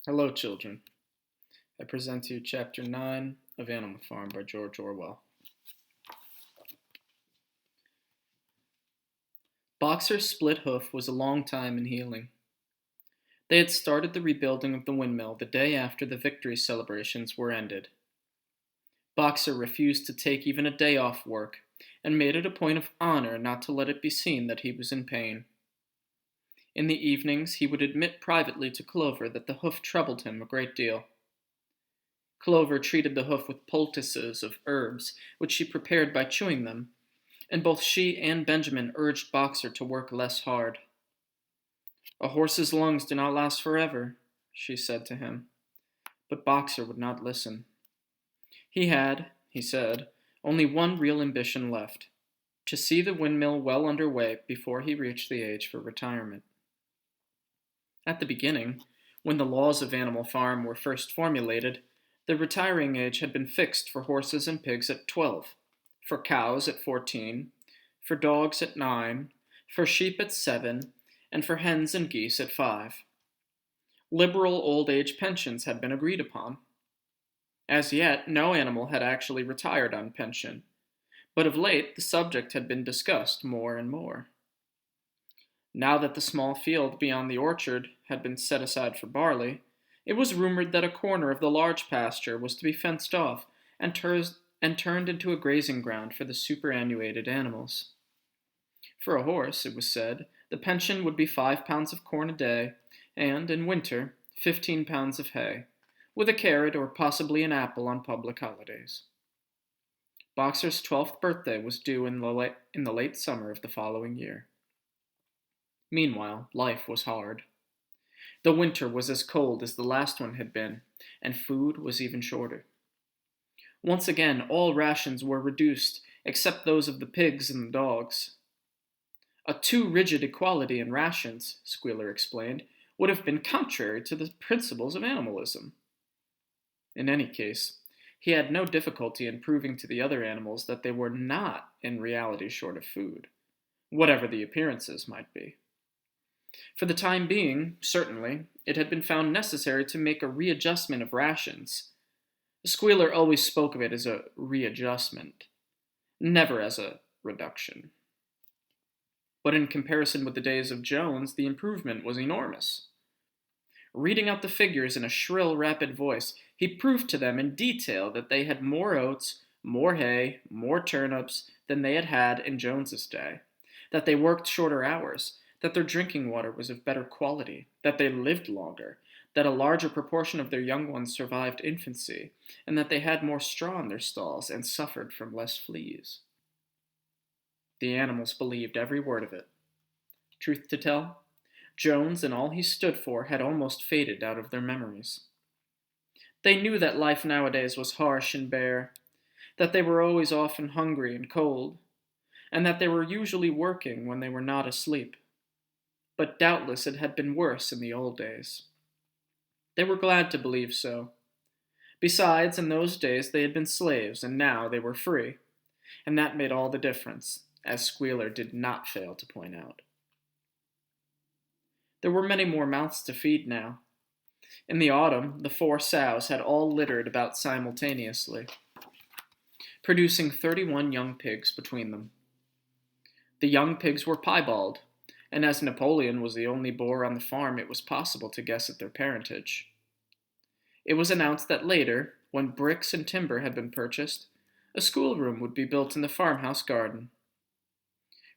Hello, children. I present to you Chapter 9 of Animal Farm by George Orwell. Boxer's split hoof was a long time in healing. They had started the rebuilding of the windmill the day after the victory celebrations were ended. Boxer refused to take even a day off work and made it a point of honor not to let it be seen that he was in pain. In the evenings, he would admit privately to Clover that the hoof troubled him a great deal. Clover treated the hoof with poultices of herbs, which she prepared by chewing them, and both she and Benjamin urged Boxer to work less hard. "A horse's lungs do not last forever," she said to him. But Boxer would not listen. He had, he said, only one real ambition left: to see the windmill well under way before he reached the age for retirement. At the beginning, when the laws of Animal Farm were first formulated, the retiring age had been fixed for horses and pigs at 12, for cows at 14, for dogs at 9, for sheep at 7, and for hens and geese at 5. Liberal old age pensions had been agreed upon. As yet, no animal had actually retired on pension, but of late the subject had been discussed more and more. Now that the small field beyond the orchard had been set aside for barley, it was rumored that a corner of the large pasture was to be fenced off and turned into a grazing ground for the superannuated animals. For a horse, it was said, the pension would be 5 pounds of corn a day, and, in winter, 15 pounds of hay, with a carrot or possibly an apple on public holidays. Boxer's 12th birthday was due in the late summer of the following year. Meanwhile, life was hard. The winter was as cold as the last one had been, and food was even shorter. Once again, all rations were reduced, except those of the pigs and the dogs. A too rigid equality in rations, Squealer explained, would have been contrary to the principles of animalism. In any case, he had no difficulty in proving to the other animals that they were not in reality short of food, whatever the appearances might be. For the time being, certainly, it had been found necessary to make a readjustment of rations. Squealer always spoke of it as a readjustment, never as a reduction. But in comparison with the days of Jones, the improvement was enormous. Reading out the figures in a shrill, rapid voice, he proved to them in detail that they had more oats, more hay, more turnips than they had had in Jones's day, that they worked shorter hours, that their drinking water was of better quality, that they lived longer, that a larger proportion of their young ones survived infancy, and that they had more straw in their stalls and suffered from less fleas. The animals believed every word of it. Truth to tell, Jones and all he stood for had almost faded out of their memories. They knew that life nowadays was harsh and bare, that they were always often hungry and cold, and that they were usually working when they were not asleep. But doubtless it had been worse in the old days. They were glad to believe so. Besides, in those days they had been slaves, and now they were free, and that made all the difference, as Squealer did not fail to point out. There were many more mouths to feed now. In the autumn, the 4 sows had all littered about simultaneously, producing 31 young pigs between them. The young pigs were piebald, and as Napoleon was the only boar on the farm, it was possible to guess at their parentage. It was announced that later, when bricks and timber had been purchased, a schoolroom would be built in the farmhouse garden.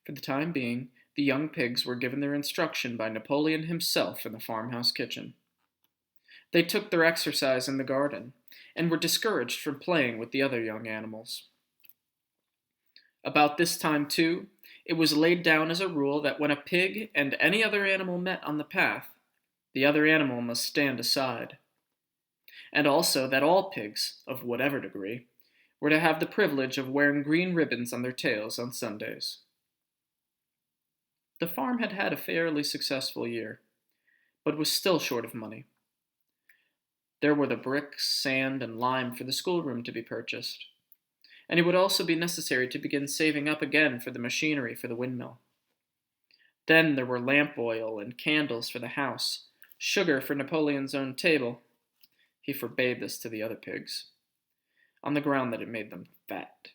For the time being, the young pigs were given their instruction by Napoleon himself in the farmhouse kitchen. They took their exercise in the garden, and were discouraged from playing with the other young animals. About this time, too, it was laid down as a rule that when a pig and any other animal met on the path, the other animal must stand aside, and also that all pigs, of whatever degree, were to have the privilege of wearing green ribbons on their tails on Sundays. The farm had had a fairly successful year, but was still short of money. There were the bricks, sand, and lime for the schoolroom to be purchased, and it would also be necessary to begin saving up again for the machinery for the windmill. Then there were lamp oil and candles for the house, sugar for Napoleon's own table. He forbade this to the other pigs, on the ground that it made them fat.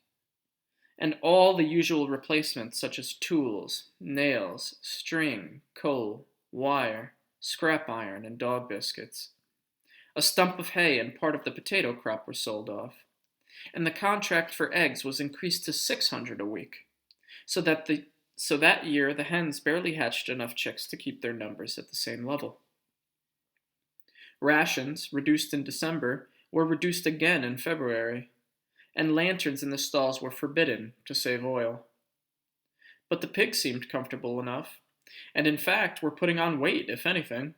And all the usual replacements such as tools, nails, string, coal, wire, scrap iron, and dog biscuits. A stump of hay and part of the potato crop were sold off, and the contract for eggs was increased to 600 a week, so that year the hens barely hatched enough chicks to keep their numbers at the same level. Rations, reduced in December, were reduced again in February, and lanterns in the stalls were forbidden to save oil. But the pigs seemed comfortable enough, and in fact were putting on weight, if anything.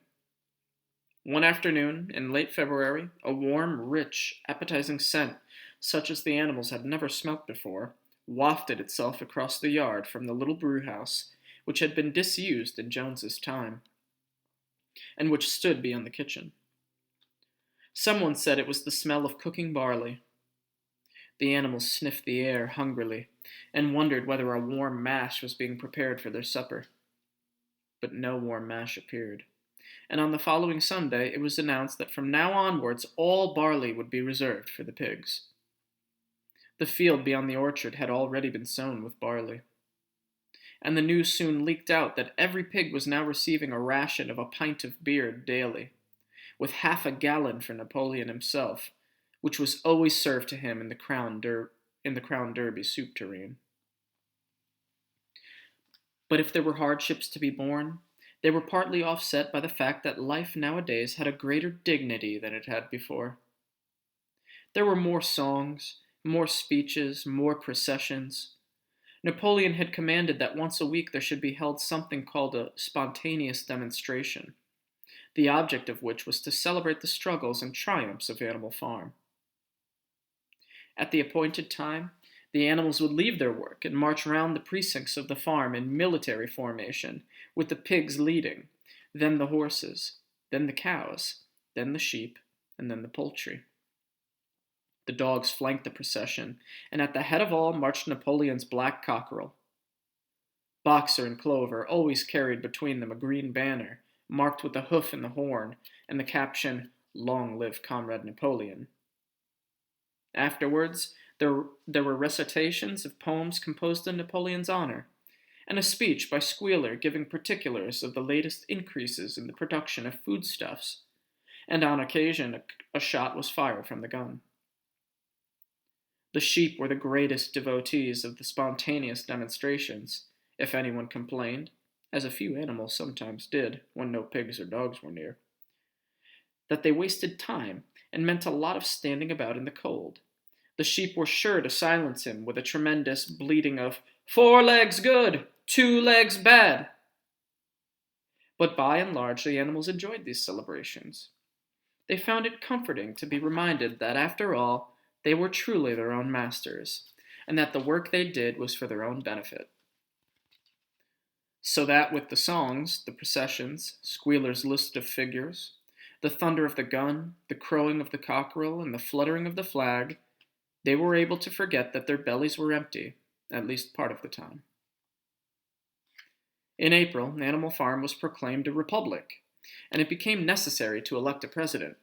One afternoon, in late February, a warm, rich, appetizing scent, such as the animals had never smelt before, wafted itself across the yard from the little brewhouse, which had been disused in Jones's time, and which stood beyond the kitchen. Someone said it was the smell of cooking barley. The animals sniffed the air hungrily, and wondered whether a warm mash was being prepared for their supper. But no warm mash appeared, and on the following Sunday it was announced that from now onwards all barley would be reserved for the pigs. The field beyond the orchard had already been sown with barley, and the news soon leaked out that every pig was now receiving a ration of a pint of beer daily, with half a gallon for Napoleon himself, which was always served to him in the Crown Derby soup tureen. But if there were hardships to be borne, they were partly offset by the fact that life nowadays had a greater dignity than it had before. There were more songs, more speeches, more processions. Napoleon had commanded that once a week there should be held something called a spontaneous demonstration, the object of which was to celebrate the struggles and triumphs of Animal Farm. At the appointed time, the animals would leave their work and march round the precincts of the farm in military formation, with the pigs leading, then the horses, then the cows, then the sheep, and then the poultry. The dogs flanked the procession, and at the head of all marched Napoleon's black cockerel. Boxer and Clover always carried between them a green banner, marked with the hoof and the horn, and the caption, "Long live Comrade Napoleon." Afterwards, there were recitations of poems composed in Napoleon's honor, and a speech by Squealer giving particulars of the latest increases in the production of foodstuffs, and on occasion a shot was fired from the gun. The sheep were the greatest devotees of the spontaneous demonstrations, if anyone complained, as a few animals sometimes did when no pigs or dogs were near, that they wasted time and meant a lot of standing about in the cold. The sheep were sure to silence him with a tremendous bleating of 4 legs good, 2 legs bad. But by and large the animals enjoyed these celebrations. They found it comforting to be reminded that after all they were truly their own masters, and that the work they did was for their own benefit. So that with the songs, the processions, Squealer's list of figures, the thunder of the gun, the crowing of the cockerel, and the fluttering of the flag, they were able to forget that their bellies were empty, at least part of the time. In April, Animal Farm was proclaimed a republic, and it became necessary to elect a president.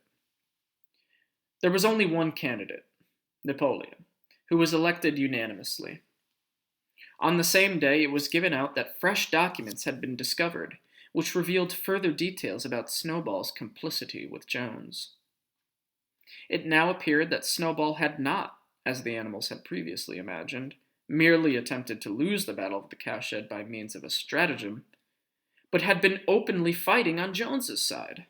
There was only one candidate, Napoleon, who was elected unanimously. On the same day, it was given out that fresh documents had been discovered, which revealed further details about Snowball's complicity with Jones. It now appeared that Snowball had not, as the animals had previously imagined, merely attempted to lose the Battle of the Cowshed by means of a stratagem, but had been openly fighting on Jones's side.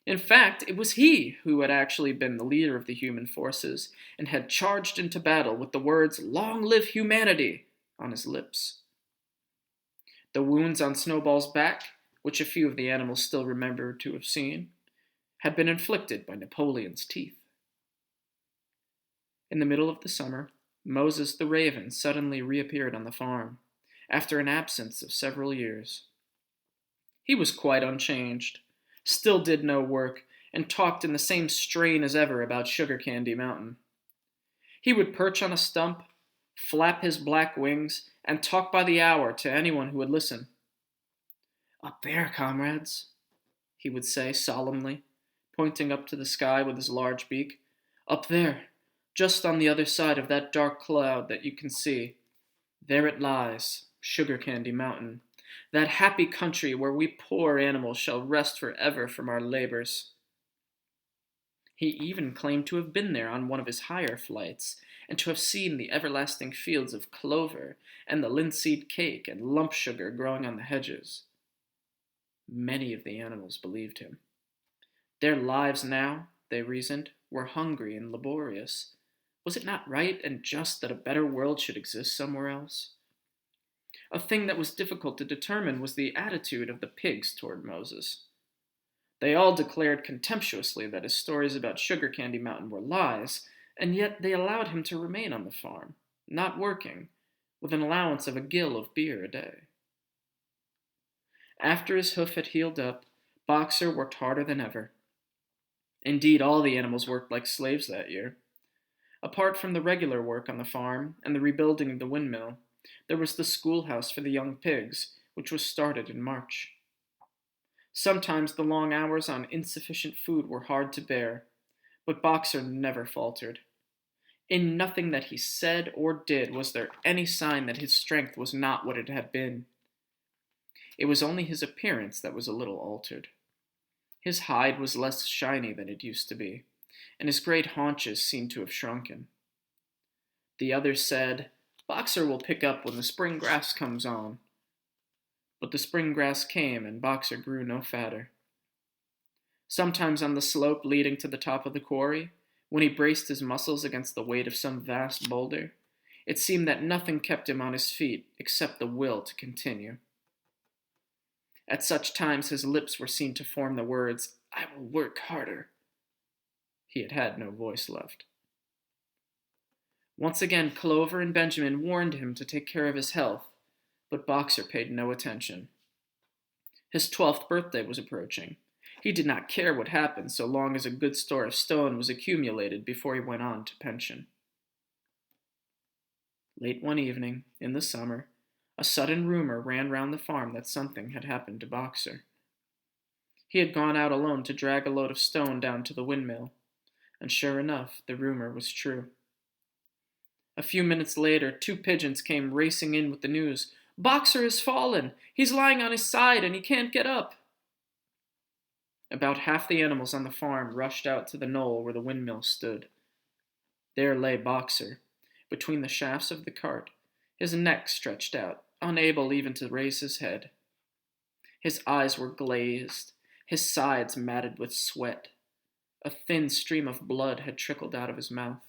In fact, it was he who had actually been the leader of the human forces and had charged into battle with the words, "Long live humanity," on his lips. The wounds on Snowball's back, which a few of the animals still remembered to have seen, had been inflicted by Napoleon's teeth. In the middle of the summer, Moses the raven suddenly reappeared on the farm, after an absence of several years. He was quite unchanged, still did no work, and talked in the same strain as ever about Sugar Candy Mountain. He would perch on a stump, flap his black wings, and talk by the hour to anyone who would listen. "Up there, comrades," he would say solemnly, pointing up to the sky with his large beak. Up there, just on the other side of that dark cloud that you can see. There it lies, Sugar Candy Mountain, that happy country where we poor animals shall rest forever from our labors. He even claimed to have been there on one of his higher flights, and to have seen the everlasting fields of clover, and the linseed cake and lump sugar growing on the hedges. Many of the animals believed him. Their lives now, they reasoned, were hungry and laborious. Was it not right and just that a better world should exist somewhere else? A thing that was difficult to determine was the attitude of the pigs toward Moses. They all declared contemptuously that his stories about Sugar Candy Mountain were lies, and yet they allowed him to remain on the farm, not working, with an allowance of a gill of beer a day. After his hoof had healed up, Boxer worked harder than ever. Indeed, all the animals worked like slaves that year. Apart from the regular work on the farm and the rebuilding of the windmill, there was the schoolhouse for the young pigs, which was started in March. Sometimes the long hours on insufficient food were hard to bear, but Boxer never faltered. In nothing that he said or did was there any sign that his strength was not what it had been. It was only his appearance that was a little altered. His hide was less shiny than it used to be, and his great haunches seemed to have shrunken. The others said, "Boxer will pick up when the spring grass comes on." But the spring grass came, and Boxer grew no fatter. Sometimes on the slope leading to the top of the quarry, when he braced his muscles against the weight of some vast boulder, it seemed that nothing kept him on his feet except the will to continue. At such times his lips were seen to form the words, "I will work harder." He had had no voice left. Once again Clover and Benjamin warned him to take care of his health, but Boxer paid no attention. His 12th birthday was approaching. He did not care what happened so long as a good store of stone was accumulated before he went on to pension. Late one evening, in the summer, a sudden rumor ran round the farm that something had happened to Boxer. He had gone out alone to drag a load of stone down to the windmill, and sure enough, the rumor was true. A few minutes later, 2 pigeons came racing in with the news. "Boxer has fallen! He's lying on his side and he can't get up!" About half the animals on the farm rushed out to the knoll where the windmill stood. There lay Boxer, between the shafts of the cart, his neck stretched out, unable even to raise his head. His eyes were glazed, his sides matted with sweat. A thin stream of blood had trickled out of his mouth.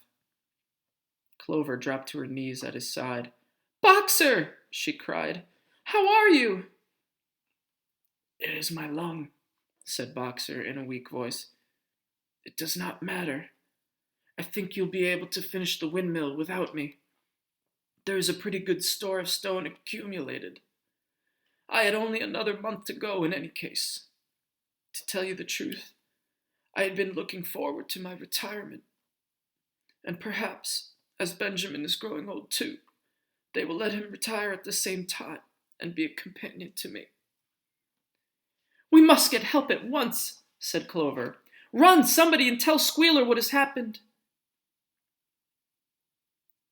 Clover dropped to her knees at his side. "Boxer!" she cried. "How are you?" "It is my lung," said Boxer in a weak voice. "It does not matter. I think you'll be able to finish the windmill without me. There is a pretty good store of stone accumulated. I had only another month to go in any case. To tell you the truth, I had been looking forward to my retirement. And perhaps, as Benjamin is growing old too, they will let him retire at the same time and be a companion to me." "We must get help at once," said Clover. "Run, somebody, and tell Squealer what has happened."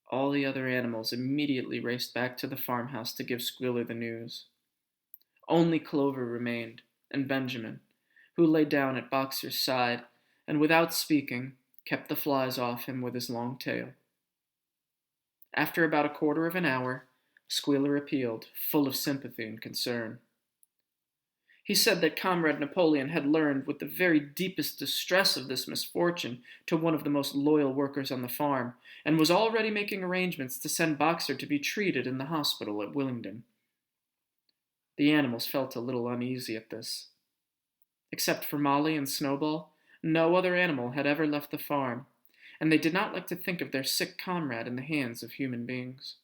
All the other animals immediately raced back to the farmhouse to give Squealer the news. Only Clover remained, and Benjamin, who lay down at Boxer's side, and without speaking, kept the flies off him with his long tail. After about a quarter of an hour, Squealer appealed, full of sympathy and concern. He said that Comrade Napoleon had learned with the very deepest distress of this misfortune to one of the most loyal workers on the farm, and was already making arrangements to send Boxer to be treated in the hospital at Willingdon. The animals felt a little uneasy at this. Except for Molly and Snowball, no other animal had ever left the farm, and they did not like to think of their sick comrade in the hands of human beings.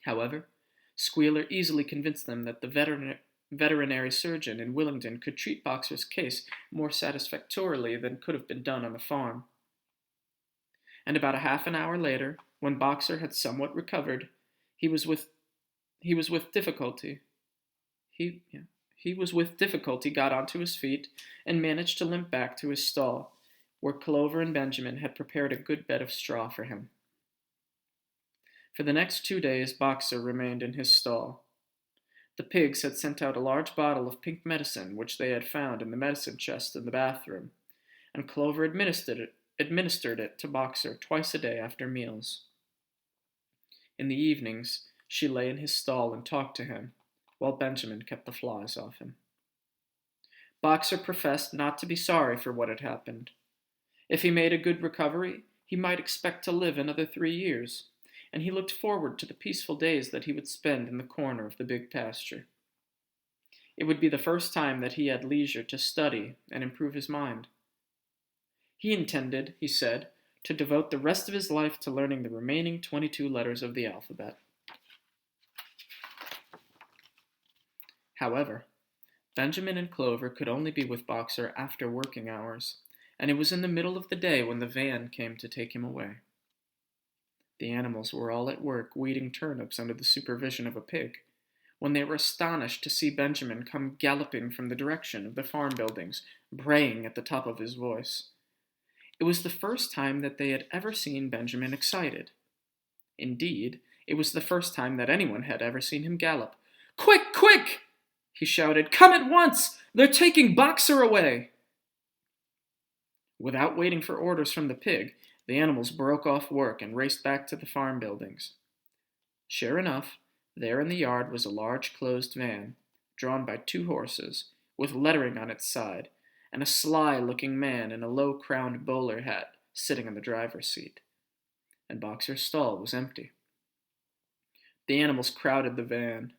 However, Squealer easily convinced them that the veterinary surgeon in Willingdon could treat Boxer's case more satisfactorily than could have been done on the farm. And about a half an hour later, when Boxer had somewhat recovered, he was with difficulty. He was with difficulty got onto his feet and managed to limp back to his stall, where Clover and Benjamin had prepared a good bed of straw for him. For the next 2 days, Boxer remained in his stall. The pigs had sent out a large bottle of pink medicine which they had found in the medicine chest in the bathroom, and Clover administered it to Boxer twice a day after meals. In the evenings, she lay in his stall and talked to him, while Benjamin kept the flies off him. Boxer professed not to be sorry for what had happened. If he made a good recovery, he might expect to live another 3 years, and he looked forward to the peaceful days that he would spend in the corner of the big pasture. It would be the first time that he had leisure to study and improve his mind. He intended, he said, to devote the rest of his life to learning the remaining 22 letters of the alphabet. However, Benjamin and Clover could only be with Boxer after working hours, and it was in the middle of the day when the van came to take him away. The animals were all at work weeding turnips under the supervision of a pig, when they were astonished to see Benjamin come galloping from the direction of the farm buildings, braying at the top of his voice. It was the first time that they had ever seen Benjamin excited. Indeed, it was the first time that anyone had ever seen him gallop. "Quick, quick!" he shouted. "Come at once! They're taking Boxer away!" Without waiting for orders from the pig, the animals broke off work and raced back to the farm buildings. Sure enough, there in the yard was a large closed van, drawn by 2 horses, with lettering on its side, and a sly-looking man in a low-crowned bowler hat sitting in the driver's seat. And Boxer's stall was empty. The animals crowded the van.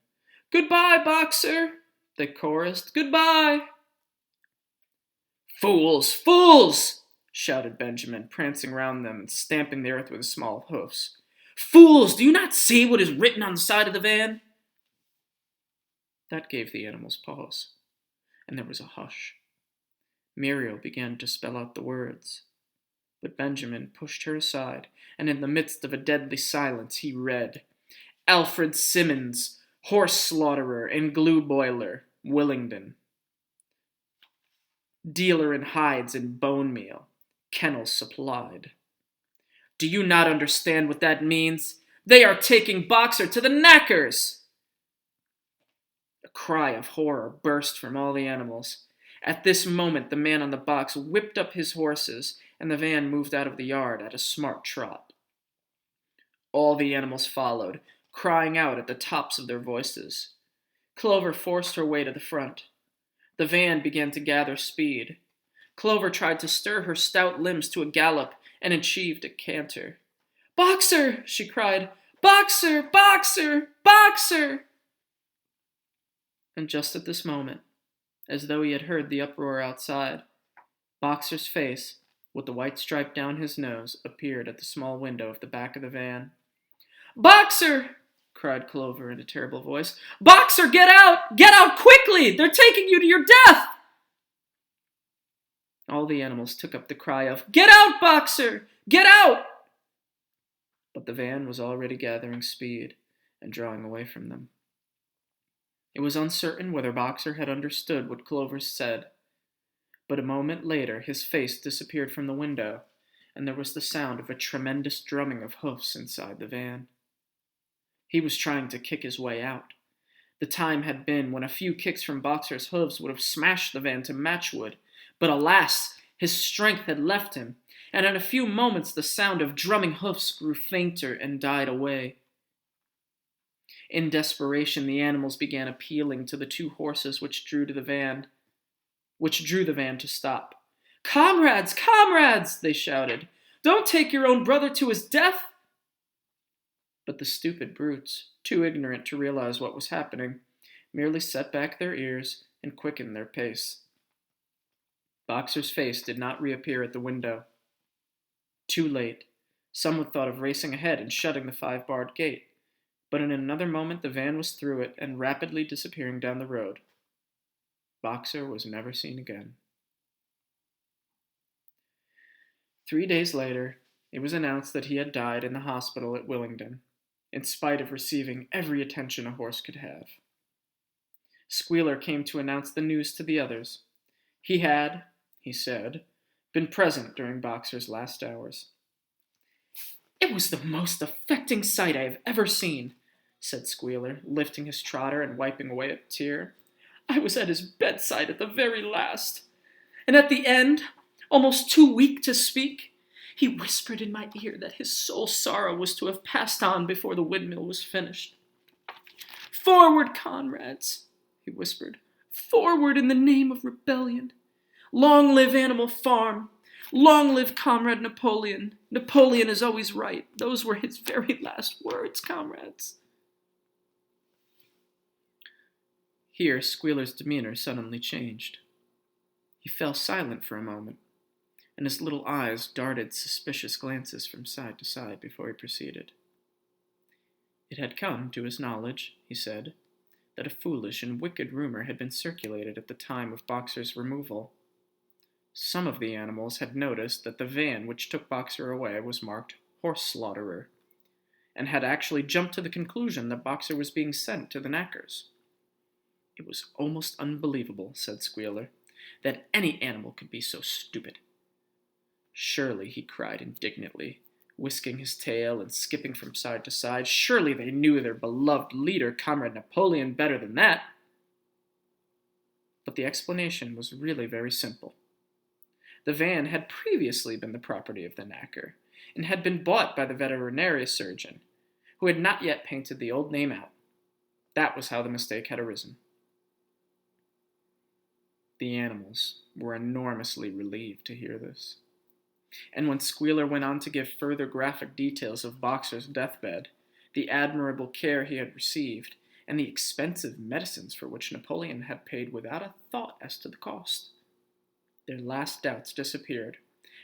"Goodbye, Boxer!" they chorused. "Goodbye!" "Fools! Fools!" shouted Benjamin, prancing round them and stamping the earth with his small hoofs. "Fools! Do you not see what is written on the side of the van?" That gave the animals pause, and there was a hush. Muriel began to spell out the words, but Benjamin pushed her aside, and in the midst of a deadly silence he read, "Alfred Simmons, horse slaughterer and glue boiler, Willingdon. Dealer in hides and bone meal, kennels supplied." "Do you not understand what that means? They are taking Boxer to the knackers!" A cry of horror burst from all the animals. At this moment, the man on the box whipped up his horses, and the van moved out of the yard at a smart trot. All the animals followed, crying out at the tops of their voices. Clover forced her way to the front. The van began to gather speed. Clover tried to stir her stout limbs to a gallop and achieved a canter. "Boxer!" she cried. "Boxer! Boxer! Boxer!" And just at this moment, as though he had heard the uproar outside, Boxer's face, with the white stripe down his nose, appeared at the small window of the back of the van. "Boxer!" cried Clover in a terrible voice. "Boxer, get out! Get out quickly! They're taking you to your death!" All the animals took up the cry of, "Get out, Boxer! Get out!" But the van was already gathering speed and drawing away from them. It was uncertain whether Boxer had understood what Clover said, but a moment later his face disappeared from the window, and there was the sound of a tremendous drumming of hoofs inside the van. He was trying to kick his way out. The time had been when a few kicks from Boxer's hooves would have smashed the van to matchwood, but alas, his strength had left him, and in a few moments the sound of drumming hoofs grew fainter and died away. In desperation, the animals began appealing to the 2 horses which drew the van to stop. "Comrades, comrades!" they shouted. "Don't take your own brother to his death!" But the stupid brutes, too ignorant to realize what was happening, merely set back their ears and quickened their pace. Boxer's face did not reappear at the window. Too late. Someone thought of racing ahead and shutting the 5-barred gate, but in another moment the van was through it and rapidly disappearing down the road. Boxer was never seen again. 3 days later, it was announced that he had died in the hospital at Willingdon, in spite of receiving every attention a horse could have. Squealer came to announce the news to the others. He had, he said, been present during Boxer's last hours. "It was the most affecting sight I have ever seen," said Squealer, lifting his trotter and wiping away a tear. "I was at his bedside at the very last, and at the end, almost too weak to speak, he whispered in my ear that his sole sorrow was to have passed on before the windmill was finished. 'Forward, comrades!' he whispered. 'Forward in the name of rebellion! Long live Animal Farm! Long live Comrade Napoleon! Napoleon is always right. Those were his very last words, comrades.'" Here Squealer's demeanor suddenly changed. He fell silent for a moment, and his little eyes darted suspicious glances from side to side before he proceeded. It had come to his knowledge, he said, that a foolish and wicked rumor had been circulated at the time of Boxer's removal. Some of the animals had noticed that the van which took Boxer away was marked Horse Slaughterer, and had actually jumped to the conclusion that Boxer was being sent to the knackers. "It was almost unbelievable," said Squealer, "that any animal could be so stupid. Surely," he cried indignantly, whisking his tail and skipping from side to side, "surely they knew their beloved leader, Comrade Napoleon, better than that." But the explanation was really very simple. The van had previously been the property of the knacker, and had been bought by the veterinary surgeon, who had not yet painted the old name out. That was how the mistake had arisen. The animals were enormously relieved to hear this. And when Squealer went on to give further graphic details of Boxer's deathbed, the admirable care he had received, and the expensive medicines for which Napoleon had paid without a thought as to the cost, their last doubts disappeared,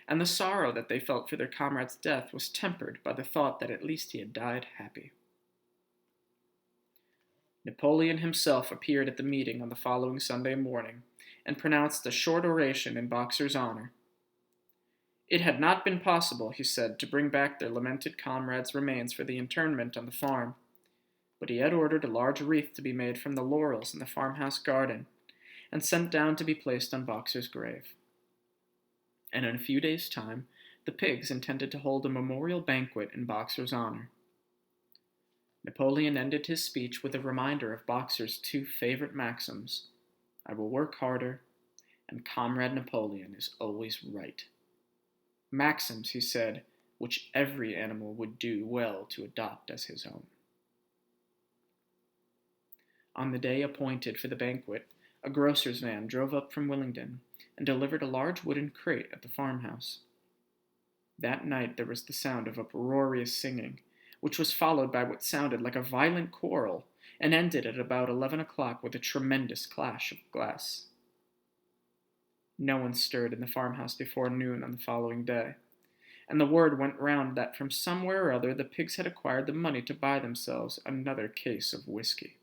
and the sorrow that they felt for their comrade's death was tempered by the thought that at least he had died happy. Napoleon himself appeared at the meeting on the following Sunday morning, and pronounced a short oration in Boxer's honor. It had not been possible, he said, to bring back their lamented comrade's remains for the interment on the farm, but he had ordered a large wreath to be made from the laurels in the farmhouse garden, and sent down to be placed on Boxer's grave. And in a few days' time, the pigs intended to hold a memorial banquet in Boxer's honor. Napoleon ended his speech with a reminder of Boxer's two favorite maxims: "I will work harder," and "Comrade Napoleon is always right." Maxims, he said, which every animal would do well to adopt as his own. On the day appointed for the banquet, a grocer's van drove up from Willingdon and delivered a large wooden crate at the farmhouse. That night there was the sound of uproarious singing, which was followed by what sounded like a violent quarrel, and ended at about 11 o'clock with a tremendous clash of glass. No one stirred in the farmhouse before noon on the following day, and the word went round that from somewhere or other the pigs had acquired the money to buy themselves another case of whiskey.